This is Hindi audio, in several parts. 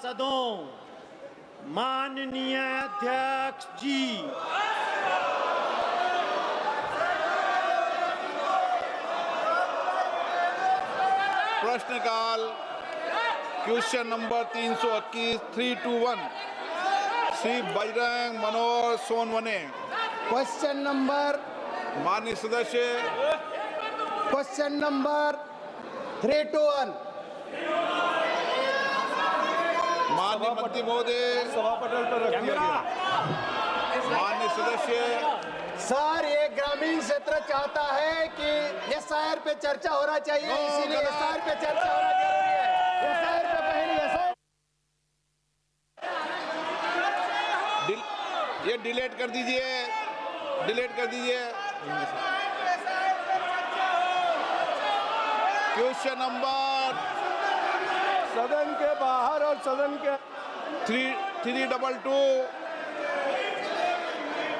सभासदों, माननीय अध्यक्ष जी, प्रश्नकाल क्वेश्चन नंबर 321 321 श्री बजरंग मनोहर सोनवने। क्वेश्चन नंबर माननीय सदस्य क्वेश्चन नंबर 321 माननीय मंत्री महोदय सभापटल पर रख दिया गया। माननीय सदस्य सर, ये ग्रामीण क्षेत्र चाहता है कि एसआईआर पे चर्चा होना चाहिए, इसीलिए एसआईआर पे चर्चा होना जरूरी है। एसआईआर पे पहले ये डिलीट कर दीजिए, डिलीट कर दीजिए। क्वेश्चन नंबर सदन के बाहर और सदन के 322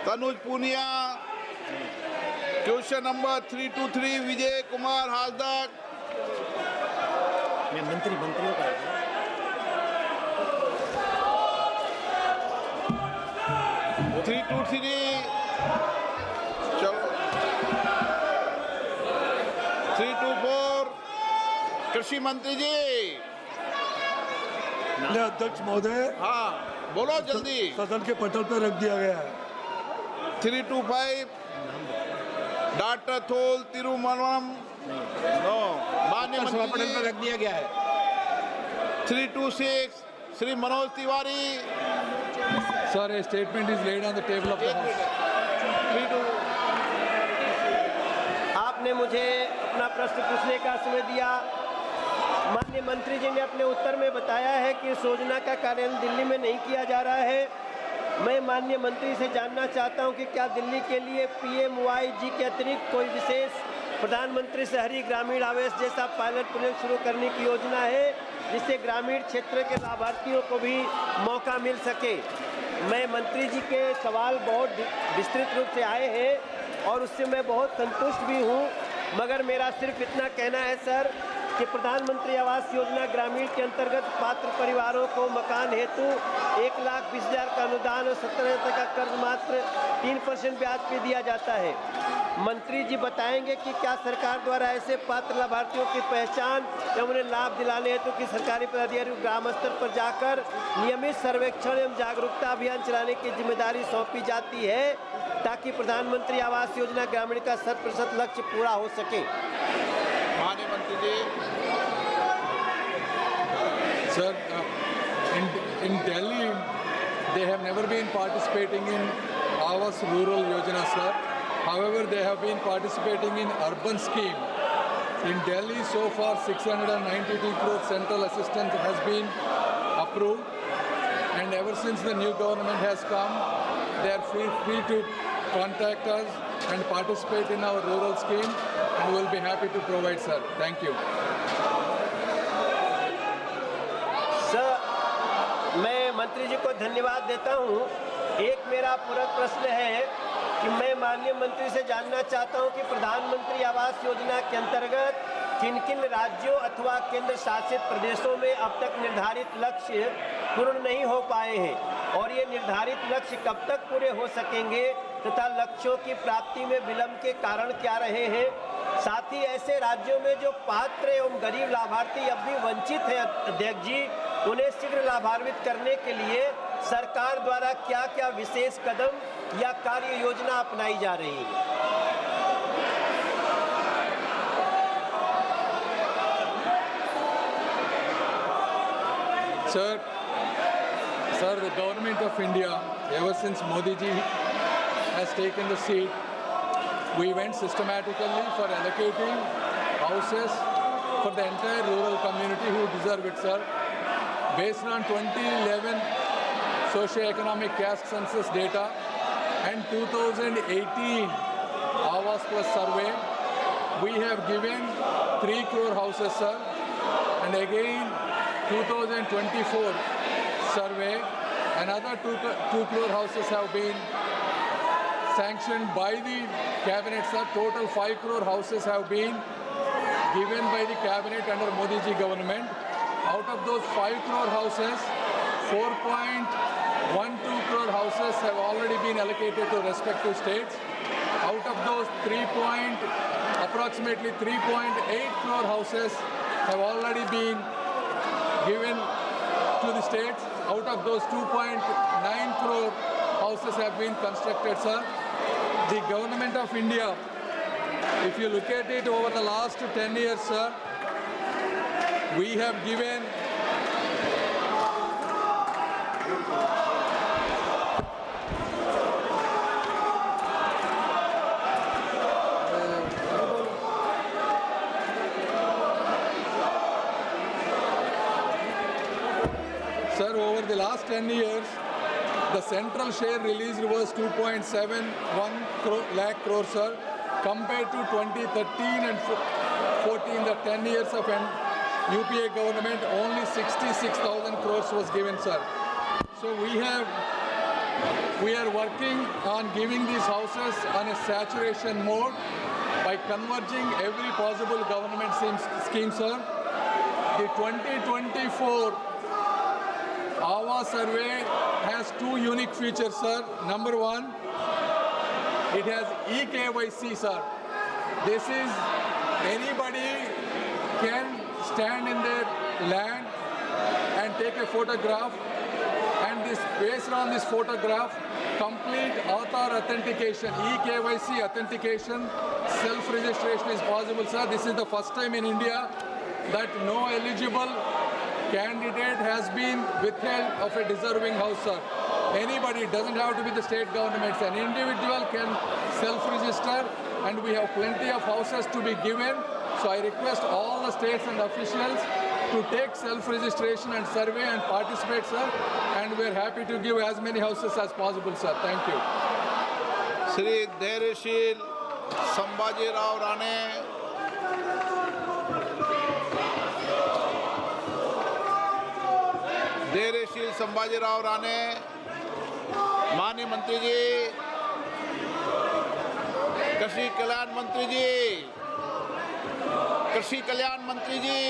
तनुज पूनिया। Question number 323 Vijay Kumar हाजदक। मैं मंत्रियों का 323 324 कृषि मंत्री जी। अध्यक्ष महोदय, हाँ बोलो जल्दी। सदन के पटल पर रख दिया गया है। 325 डॉक्टर थोल तिरुमलम। माननीय मंत्री पटल पर रख दिया गया है। 326 Shri Manoj Tiwari. Sir, a statement is laid on the table of the House. आपने मुझे अपना प्रश्न पूछने का समय दिया। माननीय मंत्री जी ने अपने उत्तर में बताया है कि इस योजना का कार्यान्वयन दिल्ली में नहीं किया जा रहा है। मैं माननीय मंत्री से जानना चाहता हूं कि क्या दिल्ली के लिए PMYG के अतिरिक्त कोई विशेष प्रधानमंत्री शहरी ग्रामीण आवास जैसा पायलट प्रोजेक्ट शुरू करने की योजना है, जिससे ग्रामीण क्षेत्र के लाभार्थियों को भी मौका मिल सके। मैं मंत्री जी के सवाल बहुत विस्तृत रूप से आए हैं और उससे मैं बहुत संतुष्ट भी हूं, मगर मेरा सिर्फ इतना कहना है सर कि प्रधानमंत्री आवास योजना ग्रामीण के अंतर्गत पात्र परिवारों को मकान हेतु 1,20,000 का अनुदान और 17,000 का कर्ज मात्र 3% ब्याज पे दिया जाता है। मंत्री जी बताएंगे कि क्या सरकार द्वारा ऐसे पात्र लाभार्थियों की पहचान या उन्हें लाभ दिलाने हेतु कि सरकारी पदाधिकारी ग्राम स्तर पर जाकर नियमित सर्वेक्षण एवं जागरूकता अभियान चलाने की जिम्मेदारी सौंपी जाती है, ताकि प्रधानमंत्री आवास योजना ग्रामीण का 100% लक्ष्य पूरा हो सके। माननीय मंत्री जी। Sir, in Delhi, they have never been participating in Awas Rural Yojana, sir. However, they have been participating in urban scheme. In Delhi, so far 692 crore central assistance has been approved, and ever since the new government has come, they are free to contact us and participate in our rural scheme, and we will be happy to provide, sir. Thank you. Sir, मैं मंत्री जी को धन्यवाद देता हूं। एक मेरा पूरक प्रश्न है कि मैं माननीय मंत्री से जानना चाहता हूं कि प्रधानमंत्री आवास योजना के अंतर्गत किन किन राज्यों अथवा केंद्र शासित प्रदेशों में अब तक निर्धारित लक्ष्य पूर्ण नहीं हो पाए हैं, और ये निर्धारित लक्ष्य कब तक पूरे हो सकेंगे तथा लक्ष्यों की प्राप्ति में विलंब के कारण क्या रहे हैं। साथ ही ऐसे राज्यों में जो पात्र एवं गरीब लाभार्थी अब भी वंचित हैं अध्यक्ष जी, उन्हें शीघ्र लाभान्वित करने के लिए सरकार द्वारा क्या क्या विशेष कदम या कार्य योजना अपनाई जा रही है। Sir, the government of India, ever since Modi ji has taken the seat, we went systematically for allocating houses for the entire rural community who deserve it, sir. Based on 2011 socio-economic caste census data and 2018 Awas Plus survey, we have given 3 crore houses, sir, and again 2024 survey, another 2 crore houses have been sanctioned by the cabinet, sir. Total 5 crore houses have been given by the cabinet under Modi ji government. Out of those 5 crore houses, 4.12 crore houses have already been allocated to respective states. Out of those, approximately 3.8 crore houses have already been given to the states. Out of those, 2.9 crore houses have been constructed, sir. The government of India, if you look at it over the last 10 years, sir, we have given Sir, over the last 10 years, the central share released was 2.71 lakh crore, sir, compared to 2013 and 14, the 10 years of UPA government, only 66,000 crores was given, sir. So we are working on giving these houses on a saturation mode by converging every possible government scheme, sir. The 2024 Awa survey has two unique features, sir. Number one, it has eKYC, sir. This is anybody can stand in their land and take a photograph, and this based on this photograph, complete Aadhaar authentication, eKYC authentication, self-registration is possible, sir. This is the first time in India that no eligible candidate has been withheld of a deserving house, sir. Anybody, doesn't have to be the state governments, an individual can self-register, and we have plenty of houses to be given. So I request all the states and officials to take self-registration and survey and participate, sir, and we are happy to give as many houses as possible, sir. Thank you. Shri धैर्यशील संभाजीराव राणे, धैर्यशील संभाजीराव राणे, माननीय मंत्री जी, कृषि कल्याण मंत्री जी, कृषि कल्याण मंत्री जी,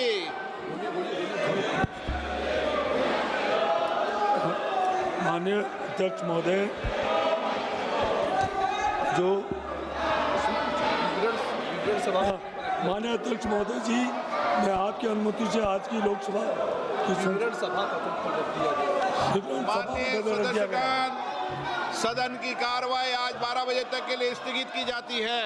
माननीय अध्यक्ष महोदय, जो माननीय अध्यक्ष महोदय जी, मैं आपकी अनुमति से आज की लोकसभा की माननीय सदस्यगण, सदन की कार्रवाई आज 12 बजे तक के लिए स्थगित की जाती है।